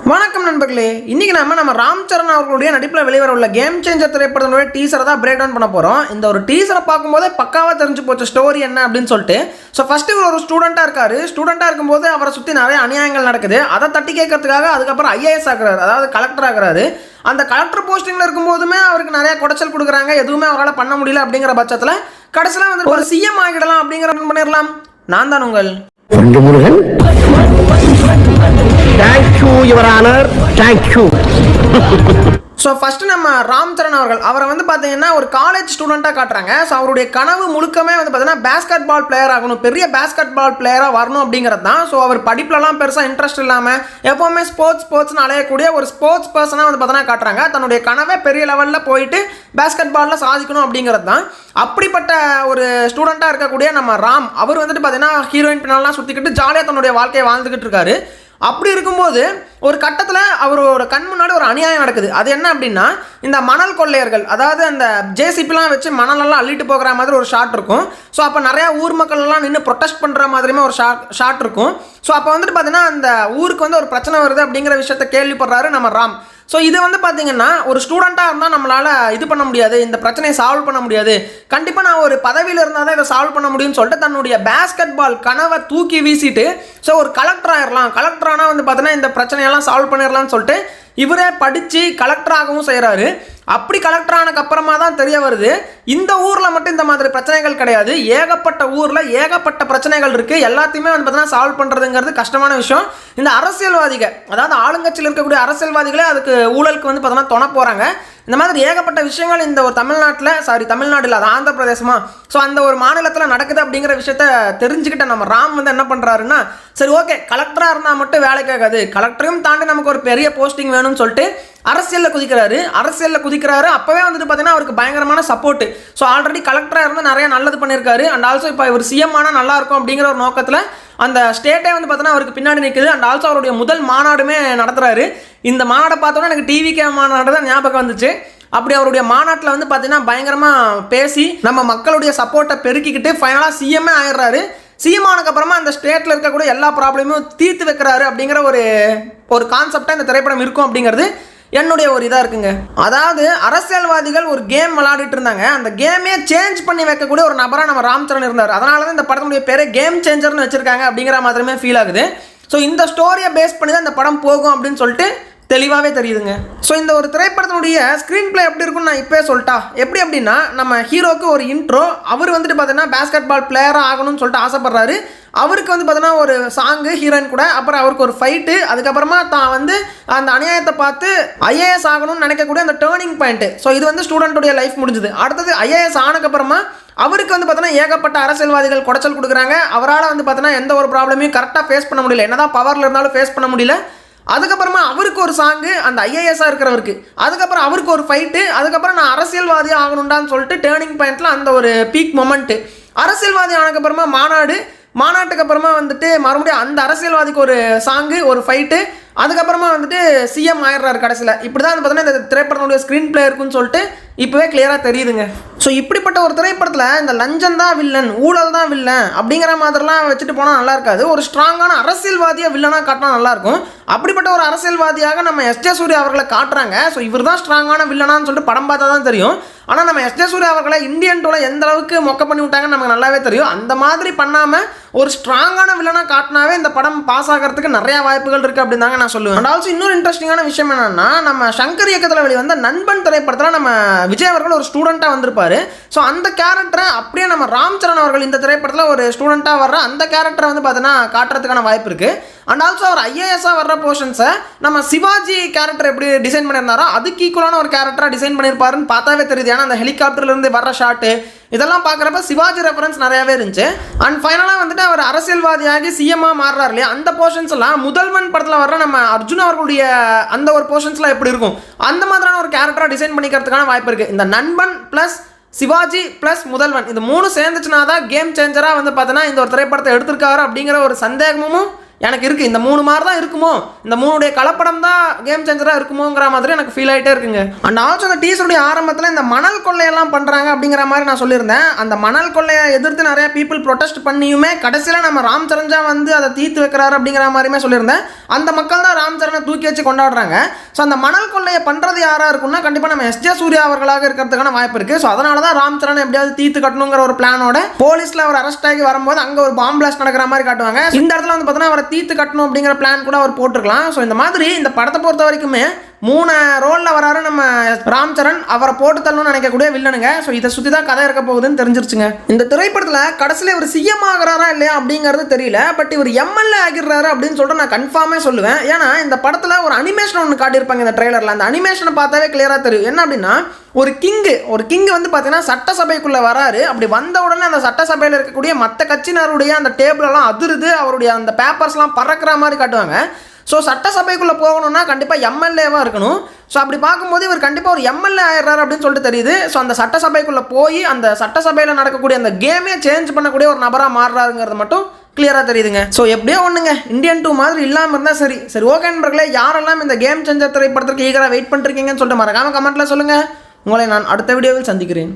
வணக்கம் நண்பர்களே, இன்னைக்கு நம்ம ராம் சரண் அவர்களுடைய நடிப்பில் வெளிவர உள்ள கேம் சேஞ்சர் திரைப்படத்தினுடைய டீசரை தான் பிரேக் டவுன் பண்ண போகிறோம். இந்த ஒரு டீசரை பார்க்கும்போதே பக்காவாக தெரிஞ்சு போச்சு ஸ்டோரி என்ன அப்படின்னு சொல்லிட்டு. ஸோ ஃபஸ்ட்டு இவர் ஒரு ஸ்டூடெண்ட்டாக இருக்காரு. ஸ்டூடெண்ட்டாக இருக்கும்போது அவரை சுற்றி நிறைய அநியாயங்கள் நடக்குது. அதை தட்டி கேட்கறதுக்காக அதுக்கப்புறம் ஐஏஎஸ் ஆகிறாரு, அதாவது கலெக்டர் ஆகிறாரு. அந்த கலெக்டர் போஸ்டிங்கில் இருக்கும்போதுமே அவருக்கு நிறைய குடைச்சல் கொடுக்குறாங்க. எதுவுமே அவரால் பண்ண முடியல. அப்படிங்கிற பட்சத்தில் கடைசியில் வந்து ஒரு சிஎம் ஆகிடலாம் அப்படிங்கிற பண்ணிடலாம். நான் தான் உங்கள் Murugan. Thank you, Your Honor. Thank you. So first நம்ம ராம் சரண் அவரை வந்து பார்த்தீங்கன்னா ஒரு காலேஜ் ஸ்டூடெண்ட்டாக காட்டுறாங்க. ஸோ அவருடைய கனவு முழுக்கமே வந்து பார்த்தீங்கன்னா பேஸ்கெட் பால் பிளேயர் ஆகணும், பெரிய பேஸ்கெட் பால் பிளேயராக வரணும் அப்படிங்கிறது தான். ஸோ அவர் படிப்புலலாம் பெருசாக இன்ட்ரெஸ்ட் இல்லாமல் எப்போவுமே ஸ்போர்ட்ஸ்னு அலையக்கூடிய ஒரு ஸ்போர்ட்ஸ் பர்சனாக வந்து பார்த்தீங்கன்னா காட்டுறாங்க. தன்னுடைய கனவே பெரிய லெவலில் போயிட்டு பேஸ்கெட் பாலில் சாதிக்கணும் அப்படிங்கிறது தான். அப்படிப்பட்ட ஒரு ஸ்டூடெண்ட்டாக இருக்கக்கூடிய நம்ம ராம் அவர் வந்துட்டு பார்த்தீங்கன்னா ஹீரோயின் பின்னாலாம் சுற்றிக்கிட்டு ஜாலியாக தன்னுடைய வாழ்க்கையை வாழ்ந்துக்கிட்டு இருக்காரு. அப்படி இருக்கும்போது ஒரு கட்டத்தில் அவரோட கண் முன்னாடி ஒரு அநியாயம் நடக்குது. அது என்ன அப்படின்னா, இந்த மணல் கொள்ளையர்கள், அதாவது அந்த ஜேசிபிலாம் வச்சு மணலெல்லாம் அள்ளிட்டு போகிற மாதிரி ஒரு ஷாட் இருக்கும். ஸோ அப்போ நிறையா ஊர் மக்கள்லாம் நின்று ப்ரொட்டஸ்ட் பண்ணுற மாதிரியுமே ஒரு ஷாட் இருக்கும். ஸோ அப்போ வந்துட்டு பார்த்தீங்கன்னா அந்த ஊருக்கு வந்து ஒரு பிரச்சனை வருது அப்படிங்கிற விஷயத்த கேள்விப்படுறாரு நம்ம ராம். ஸோ இது வந்து பார்த்தீங்கன்னா ஒரு ஸ்டூடெண்ட்டாக இருந்தால் நம்மளால் இது பண்ண முடியாது, இந்த பிரச்சனையை சால்வ் பண்ண முடியாது, கண்டிப்பாக நான் ஒரு பதவியில் இருந்தால் தான் இதை சால்வ் பண்ண முடியும்னு சொல்லிட்டு தன்னுடைய பேஸ்கெட் பால் கனவை தூக்கி வீசிட்டு ஸோ ஒரு கலெக்டர் ஆயிடலாம், கலெக்டர் ஆனால் வந்து பார்த்தீங்கன்னா இந்த பிரச்சனையெல்லாம் சால்வ் பண்ணிடலாம்னு சொல்லிட்டு இவரே படித்து கலெக்டராகவும் செய்கிறாரு. அப்படி கலெக்டர் ஆனதுக்கப்புறமா தான் தெரிய வருது, இந்த ஊரில் மட்டும் இந்த மாதிரி பிரச்சனைகள் கிடையாது, ஏகப்பட்ட ஊரில் ஏகப்பட்ட பிரச்சனைகள் இருக்குது. எல்லாத்தையுமே வந்து பார்த்தீங்கன்னா சால்வ் பண்ணுறதுங்கிறது கஷ்டமான விஷயம். இந்த அரசியல்வாதிகள், அதாவது ஆளுங்கட்சியில் இருக்கக்கூடிய அரசியல்வாதிகளே அதுக்கு ஊழலுக்கு வந்து பார்த்தீங்கன்னா துணை போகிறாங்க. இந்த மாதிரி ஏகப்பட்ட விஷயங்கள் இந்த ஒரு தமிழ்நாட்டில் அது ஆந்திர பிரதேசமா, ஸோ அந்த ஒரு மாநிலத்தில் நடக்குது அப்படிங்கிற விஷயத்த தெரிஞ்சுக்கிட்ட நம்ம ராம் வந்து என்ன பண்ணுறாருன்னா, சரி ஓகே கலெக்டராக இருந்தால் மட்டும் வேலைக்கு ஆகாது, கலெக்டரையும் தாண்டி நமக்கு ஒரு பெரிய போஸ்டிங் வேணும்னு சொல்லிட்டு அரசியலில் குதிக்கிறாரு. அப்போவே வந்துட்டு பார்த்தீங்கன்னா அவருக்கு பயங்கரமான சப்போர்ட். ஸோ ஆல்ரெடி கலெக்டராக இருந்து நிறைய நல்லது பண்ணியிருக்காரு. அண்ட் ஆல்சோ இப்போ இவர் சிஎம் ஆனால் நல்லாயிருக்கும் அப்படிங்கிற ஒரு நோக்கத்தில் அந்த ஸ்டேட்டே வந்து பார்த்தீங்கன்னா அவருக்கு பின்னாடி நிற்குது. அண்ட் ஆல்சோ அவருடைய முதல் மாநாடுமே நடத்துகிறாரு. இந்த மாநாடை பார்த்தோன்னா எனக்கு டிவிகே மாநாடு தான் ஞாபகம் வந்துச்சு. அப்படி அவருடைய மாநாட்டில் வந்து பார்த்தீங்கன்னா பயங்கரமாக பேசி நம்ம மக்களுடைய சப்போர்ட்டை பெருக்கிக்கிட்டு ஃபைனலாக சிஎம்மே ஆயிடுறாரு. சிஎம் ஆனதுக்கப்புறமா அந்த ஸ்டேட்டில் இருக்கக்கூடிய எல்லா ப்ராப்ளமும் தீர்த்து வைக்கிறாரு அப்படிங்கிற ஒரு கான்செப்டாக இந்த திரைப்படம் இருக்கும் அப்படிங்கிறது என்னுடைய ஒரு இதாக இருக்குங்க. அதாவது அரசியல்வாதிகள் ஒரு கேம் விளையாடிட்டு இருந்தாங்க, அந்த கேமே சேஞ்ச் பண்ணி வைக்கக்கூடிய ஒரு நபராக நம்ம ராம் சரண் இருந்தார். அதனால தான் இந்த படத்தினுடைய பேரே கேம் சேஞ்சர்னு வச்சிருக்காங்க அப்படிங்கிற மாதிரியுமே ஃபீல் ஆகுது. ஸோ இந்த ஸ்டோரியை பேஸ் பண்ணி தான் இந்த படம் போகும் அப்படின்னு சொல்லிட்டு தெளிவாகவே தெரியுதுங்க. ஸோ இந்த ஒரு திரைப்படத்தினுடைய ஸ்க்ரீன் பிளே எப்படி இருக்குன்னு நான் இப்போயே சொல்லிட்டா, எப்படி அப்படின்னா நம்ம ஹீரோக்கு ஒரு இன்ட்ரோ, அவர் வந்துட்டு பார்த்தீங்கன்னா பேஸ்கெட் பால் பிளேயராக ஆகணும்னு சொல்லிட்டு ஆசைப்படுறாரு. அவருக்கு வந்து பார்த்தீங்கன்னா ஒரு சாங்கு ஹீரோயின் கூட, அப்புறம் அவருக்கு ஒரு ஃபைட்டு, அதுக்கப்புறமா தான் வந்து அந்த அநியாயத்தை பார்த்து ஐஏஎஸ் ஆகணும்னு நினைக்கக்கூடிய அந்த டேர்னிங் பாயிண்ட்டு. ஸோ இது வந்து ஸ்டூடெண்ட்டுடைய லைஃப் முடிஞ்சுது. அடுத்தது ஐஏஎஸ் ஆனதுக்கப்புறமா அவருக்கு வந்து பார்த்தீங்கன்னா ஏகப்பட்ட அரசியல்வாதிகள் குடைச்சல் கொடுக்குறாங்க. அவரால் வந்து பார்த்தீங்கன்னா எந்த ஒரு ப்ராப்ளமையும் கரெக்டாக ஃபேஸ் பண்ண முடியல, என்னதான் பவரில் இருந்தாலும் ஃபேஸ் பண்ண முடியல. அதுக்கப்புறமா அவருக்கு ஒரு சாங்கு அந்த ஐஏஎஸ்ஸாக இருக்கிறவருக்கு, அதுக்கப்புறம் அவருக்கு ஒரு ஃபைட்டு, அதுக்கப்புறம் நான் அரசியல்வாதியாக ஆகணுண்டான்னு சொல்லிட்டு டேர்னிங் பாயிண்ட்டில் அந்த ஒரு பீக் மொமெண்ட்டு. அரசியல்வாதி ஆனதுக்கப்புறமா மாநாட்டுக்கு அப்புறமா வந்துட்டு மறுபடியும் அந்த அரசியல்வாதிக்கு ஒரு சாங்கு, ஒரு ஃபைட்டு, அதுக்கப்புறமா வந்துட்டு சிஎம் ஆயிடுறாரு கடைசியில். இப்படி தான் வந்து பார்த்தீங்கன்னா இந்த திரைப்படத்தினுடைய ஸ்க்ரீன் பிளே இருக்குன்னு சொல்லிட்டு இப்போவே கிளியராக தெரியுதுங்க. ஸோ இப்படிப்பட்ட ஒரு திரைப்படத்தில் இந்த லஞ்சம் தான் வில்லன், ஊழல் தான் வில்லன் அப்படிங்கிற மாதிரிலாம் வச்சுட்டு போனால் நல்லா இருக்காது. ஒரு ஸ்ட்ராங்கான அரசியல்வாதியாக வில்லனாக காட்டினா நல்லாயிருக்கும். அப்படிப்பட்ட ஒரு அரசியல்வாதியாக நம்ம எஸ்ஜே சூர்யா அவர்களை காட்டுறாங்க. ஸோ இவர் தான் ஸ்ட்ராங்கான வில்லனான்னு சொல்லிட்டு படம் பார்த்தா தான் தெரியும். ஆனால் நம்ம எஸ்ஜே சூர்யா அவர்களை இந்தியன் டூவில் எந்த அளவுக்கு மொக்க பண்ணி விட்டாங்கன்னு நமக்கு நல்லாவே தெரியும். அந்த மாதிரி பண்ணாமல் ஒரு ஸ்ட்ராங்கான வில்லனாக காட்டினாவே இந்த படம் பாஸ் ஆகிறதுக்கு நிறையா வாய்ப்புகள் இருக்குது அப்படின்னு தாங்க நான் சொல்லுவேன். அண்ட் ஆல்சோ இன்னொரு இன்ட்ரெஸ்டிங்கான விஷயம் என்னன்னா, நம்ம சங்கர் இயக்கத்தில் வெளிவந்த நண்பன் திரைப்படத்தில் நம்ம விஜய் அவர்கள் ஒரு ஸ்டூடெண்ட்டாக வந்திருப்பாரு. ஸோ அந்த கேரக்டரை அப்படியே நம்ம ராம் சரண் அவர்கள் இந்த திரைப்படத்தில் ஒரு ஸ்டூடெண்ட்டாக வர்ற அந்த கேரக்டரை வந்து பார்த்தீங்கன்னா காட்டுறதுக்கான வாய்ப்பு இருக்குது. அண்ட் ஆல்சோ அவர் ஐஏஎஸ்ஸாக வர்ற போர்ஷன்ஸை நம்ம சிவாஜி கேரக்டர் எப்படி டிசைன் பண்ணியிருந்தாரோ அதுக்கு ஈக்குவலான ஒரு கேரக்டராக டிசைன் பண்ணியிருப்பாருன்னு பார்த்தாவே தெரியுது. ஏன்னா அந்த ஹெலிகாப்டர்லேருந்து வர்ற ஷாட்டு இதெல்லாம் பார்க்குறப்ப சிவாஜி ரெஃபரன்ஸ் நிறையாவே இருந்துச்சு. அண்ட் ஃபைனலாக வந்துட்டு அவர் அரசியல்வாதியாகி சிஎம்மாக மாறுறாரு இல்லையா, அந்த போர்ஷன்ஸ் எல்லாம் முதல்வன் படத்தில் வர்ற நம்ம அர்ஜுன் அவர்களுடைய அந்த ஒரு போர்ஷன்ஸ்லாம் எப்படி இருக்கும் அந்த மாதிரியான ஒரு கேரக்டராக டிசைன் பண்ணிக்கிறதுக்கான வாய்ப்பு இருக்குது. இந்த நண்பன் ப்ளஸ் சிவாஜி ப்ளஸ் முதல்வன் இது மூணு சேர்ந்துச்சுனா தான் கேம் சேஞ்சராக வந்து பார்த்தீங்கன்னா இந்த ஒரு திரைப்படத்தை எடுத்திருக்காரு அப்படிங்கிற ஒரு சந்தேகமும் எனக்கு இருக்குது. இந்த 3 மாதிரி தான் இருக்குமோ, இந்த 3 கலப்படம் தான் கேம் சேஞ்சராக இருக்குமோங்கிற மாதிரி எனக்கு ஃபீல் ஆகிட்டே இருக்குங்க. அண்ட் ஆல்சோ அந்த டீசருடைய ஆரம்பத்தில் இந்த மணல் கொள்ளையெல்லாம் பண்ணுறாங்க அப்படிங்கிற மாதிரி நான் சொல்லியிருந்தேன். அந்த மணல் கொள்ளையை எதிர்த்து நிறைய பீப்புள் ப்ரொடெஸ்ட் பண்ணியுமே கடைசியில் நம்ம ராம் சரஞ்சா வந்து அதை தீர்த்து வைக்கிறாரு அப்படிங்கிற மாதிரியுமே சொல்லியிருந்தேன். அந்த மக்கள் தான் ராம் சரணை தூக்கி வச்சு கொண்டாடுறாங்க. ஸோ அந்த மணல் கொள்ளையை பண்ணுறது யாராக இருக்குன்னா கண்டிப்பாக நம்ம எஸ்ஜே சூர்யா அவர்களாக இருக்கிறதுக்கான வாய்ப்பு இருக்குது. ஸோ அதனால தான் ராம் சரணை எப்படியாவது தீர்த்து கட்டணுங்கிற ஒரு பிளானோட போலீஸில் அவர் அரெஸ்ட் ஆகி வரும்போது அங்கே ஒரு பாம்பு பிளாஸ்ட் நடக்கிற மாதிரி காட்டுவாங்க. இந்த இடத்துல வந்து பார்த்தீங்கன்னா அவரை தீர்த்து கட்டணும் அப்படிங்கிற பிளான் கூட அவர் போட்டிருக்கலாம். ஸோ இந்த மாதிரி இந்த படத்தை பொறுத்த வரைக்குமே 3 ரோலில் வராரு நம்ம ராம் சரண். அவரை போட்டு தள்ளணும்னு நினைக்கக்கூடிய வில்லனுங்க. ஸோ இதை சுற்றி தான் கதை இருக்க போகுதுன்னு தெரிஞ்சிருச்சுங்க. இந்த திரைப்படத்தில் கடைசியில் இவர் சிஎம் ஆகிறாரா இல்லையா அப்படிங்கிறது தெரியல. பட் இவர் எம்எல்ஏ ஆகிடுறாரு அப்படின்னு சொல்லிட்டு நான் கன்ஃபார்மே சொல்லுவேன். ஏன்னா இந்த படத்தில் ஒரு அனிமேஷன் ஒன்று காட்டியிருப்பாங்க இந்த ட்ரெய்லரில். அந்த அனிமேஷனை பார்த்தாவே கிளியராக தெரியும். என்ன அப்படின்னா ஒரு கிங்கு வந்து பார்த்தீங்கன்னா சட்டசபைக்குள்ளே வராரு. அப்படி வந்த உடனே அந்த சட்டசபையில் இருக்கக்கூடிய மற்ற கட்சியினருடைய அந்த டேபிளெல்லாம் அதிருது. அவருடைய அந்த பேப்பர்ஸ்லாம் பறக்கிற மாதிரி காட்டுவாங்க. ஸோ சட்டசபைக்குள்ளே போகணும்னா கண்டிப்பாக எம்எல்ஏவாக இருக்கணும். ஸோ அப்படி பார்க்கும்போது இவர் கண்டிப்பாக ஒரு எம்எல்ஏ ஆயிடுறாரு அப்படின்னு சொல்லிட்டு தெரியுது. ஸோ அந்த சட்டசபைக்குள்ளே போய் அந்த சட்டசபையில் நடக்கக்கூடிய அந்த கேமே சேஞ்ச் பண்ணக்கூடிய ஒரு நபராக மாறுறாருங்கிறது மட்டும் கிளியராக தெரியுதுங்க. ஸோ எப்படியோ ஒன்றுங்க, இந்தியன் 2 மாதிரி இல்லாமல் இருந்தால் சரி. ஓகே நண்பர்களே, யாரெல்லாம் இந்த கேம் சேஞ்சர் திரைப்படத்திற்கு ஈகராக வெயிட் பண்ணிருக்கீங்கன்னு சொல்லிட்டு மறக்காம கமெண்ட்டில் சொல்லுங்கள். உங்களை நான் அடுத்த வீடியோவில் சந்திக்கிறேன்.